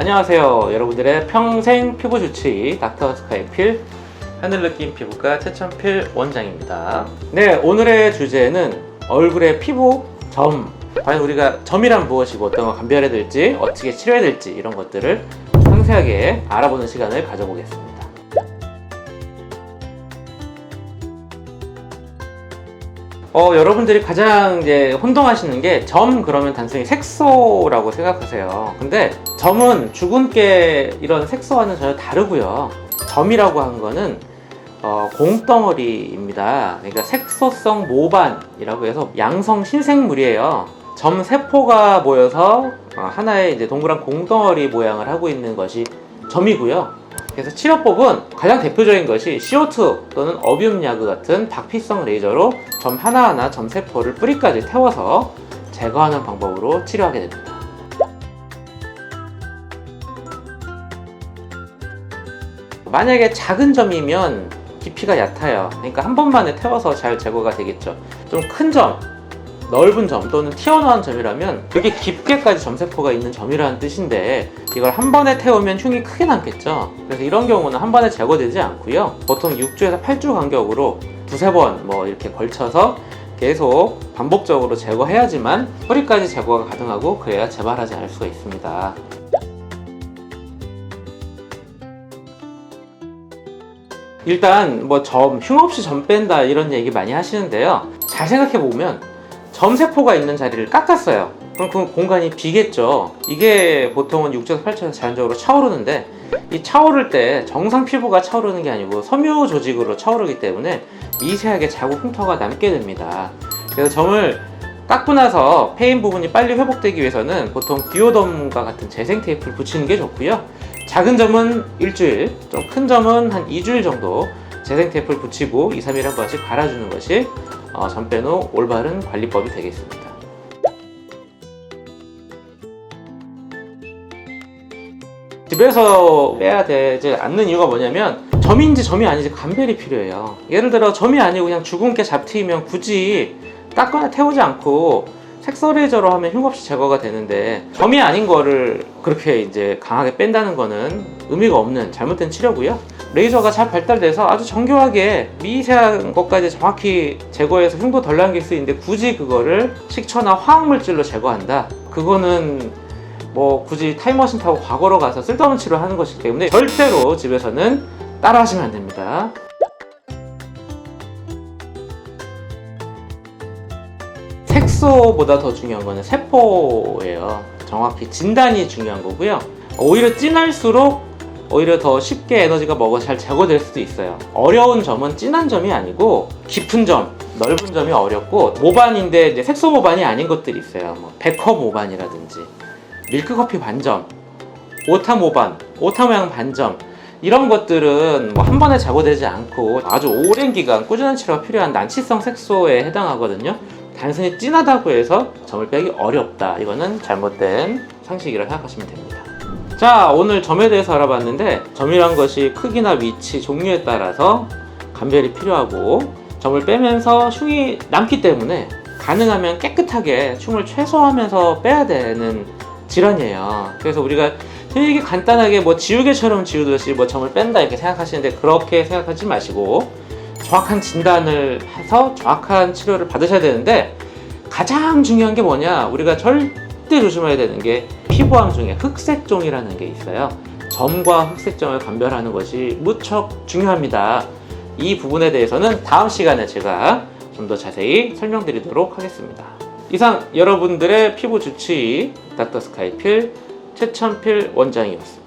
안녕하세요. 여러분들의 평생 피부 주치의 닥터스카이필 하늘느낌 피부과 최천필 원장입니다. 네, 오늘의 주제는 얼굴의 피부 점, 과연 우리가 점이란 무엇이고 어떤 걸 감별해야 될지, 어떻게 치료해야 될지 이런 것들을 상세하게 알아보는 시간을 가져보겠습니다. 여러분들이 가장 이제 혼동하시는 게 점 그러면 단순히 색소라고 생각하세요. 근데 점은 주근깨 이런 색소와는 전혀 다르고요. 점이라고 하는 거는 공덩어리입니다. 그러니까 색소성 모반이라고 해서 양성 신생물이에요. 점 세포가 모여서 하나의 이제 동그란 공덩어리 모양을 하고 있는 것이 점이고요. 그래서 치료법은 가장 대표적인 것이 CO2 또는 어비움 야그 같은 박피성 레이저로 점 하나하나 점 세포를 뿌리까지 태워서 제거하는 방법으로 치료하게 됩니다. 만약에 작은 점이면 깊이가 얕아요. 그러니까 한 번만에 태워서 잘 제거가 되겠죠. 좀 큰 점, 넓은 점 또는 튀어나온 점이라면 되게 깊게까지 점세포가 있는 점이라는 뜻인데 이걸 한 번에 태우면 흉이 크게 남겠죠. 그래서 이런 경우는 한 번에 제거되지 않고요. 보통 6주에서 8주 간격으로 두세 번 이렇게 걸쳐서 계속 반복적으로 제거해야지만 뿌리까지 제거가 가능하고 그래야 재발하지 않을 수가 있습니다. 일단 점, 흉 없이 점 뺀다 이런 얘기 많이 하시는데요. 잘 생각해 보면 점세포가 있는 자리를 깎았어요. 그럼 그 공간이 비겠죠. 이게 보통은 6주에서 8주에서 자연적으로 차오르는데 이 차오를 때 정상 피부가 차오르는 게 아니고 섬유 조직으로 차오르기 때문에 미세하게 자국 흉터가 남게 됩니다. 그래서 점을 깎고 나서 패인 부분이 빨리 회복되기 위해서는 보통 디오덤과 같은 재생 테이프를 붙이는 게 좋고요. 작은 점은 일주일, 좀 큰 점은 한 2주일 정도 재생 테이프를 붙이고 2, 3일에 한 번씩 갈아주는 것이 점 뺀 후 올바른 관리법이 되겠습니다. 집에서 빼야 되지 않는 이유가 뭐냐면 점인지 점이 아닌지 감별이 필요해요. 예를 들어 점이 아니고 그냥 주근깨 잡티이면 굳이 닦거나 태우지 않고 색소 레이저로 하면 흉없이 제거가 되는데 점이 아닌 거를 그렇게 이제 강하게 뺀다는 거는 의미가 없는 잘못된 치료고요. 레이저가 잘 발달돼서 아주 정교하게 미세한 것까지 정확히 제거해서 흉도 덜 남길 수 있는데 굳이 그거를 식초나 화학물질로 제거한다? 그거는 굳이 타임머신 타고 과거로 가서 쓸데없는 치료를 하는 것이기 때문에 절대로 집에서는 따라 하시면 안 됩니다. 색소보다 더 중요한 거는 세포예요. 정확히 진단이 중요한 거고요. 오히려 진할수록 오히려 더 쉽게 에너지가 먹어서 잘 제거될 수도 있어요. 어려운 점은 진한 점이 아니고 깊은 점, 넓은 점이 어렵고 모반인데 이제 색소 모반이 아닌 것들이 있어요. 백허 모반이라든지 밀크커피 반점, 오타 모반, 오타 모양 반점 이런 것들은 한 번에 제거되지 않고 아주 오랜 기간 꾸준한 치료가 필요한 난치성 색소에 해당하거든요. 단순히 진하다고 해서 점을 빼기 어렵다. 이거는 잘못된 상식이라고 생각하시면 됩니다. 자, 오늘 점에 대해서 알아봤는데 점이란 것이 크기나 위치, 종류에 따라서 감별이 필요하고 점을 빼면서 흉이 남기 때문에 가능하면 깨끗하게 흉을 최소화하면서 빼야 되는 질환이에요. 그래서 우리가 되게 간단하게 지우개처럼 지우듯이 점을 뺀다 이렇게 생각하시는데 그렇게 생각하지 마시고 정확한 진단을 해서 정확한 치료를 받으셔야 되는데 가장 중요한 게 뭐냐, 우리가 절대 조심해야 되는 게 피부암 중에 흑색종이라는 게 있어요. 점과 흑색종을 감별하는 것이 무척 중요합니다. 이 부분에 대해서는 다음 시간에 제가 좀 더 자세히 설명드리도록 하겠습니다. 이상 여러분들의 피부 주치의 닥터스카이필 최천필 원장이었습니다.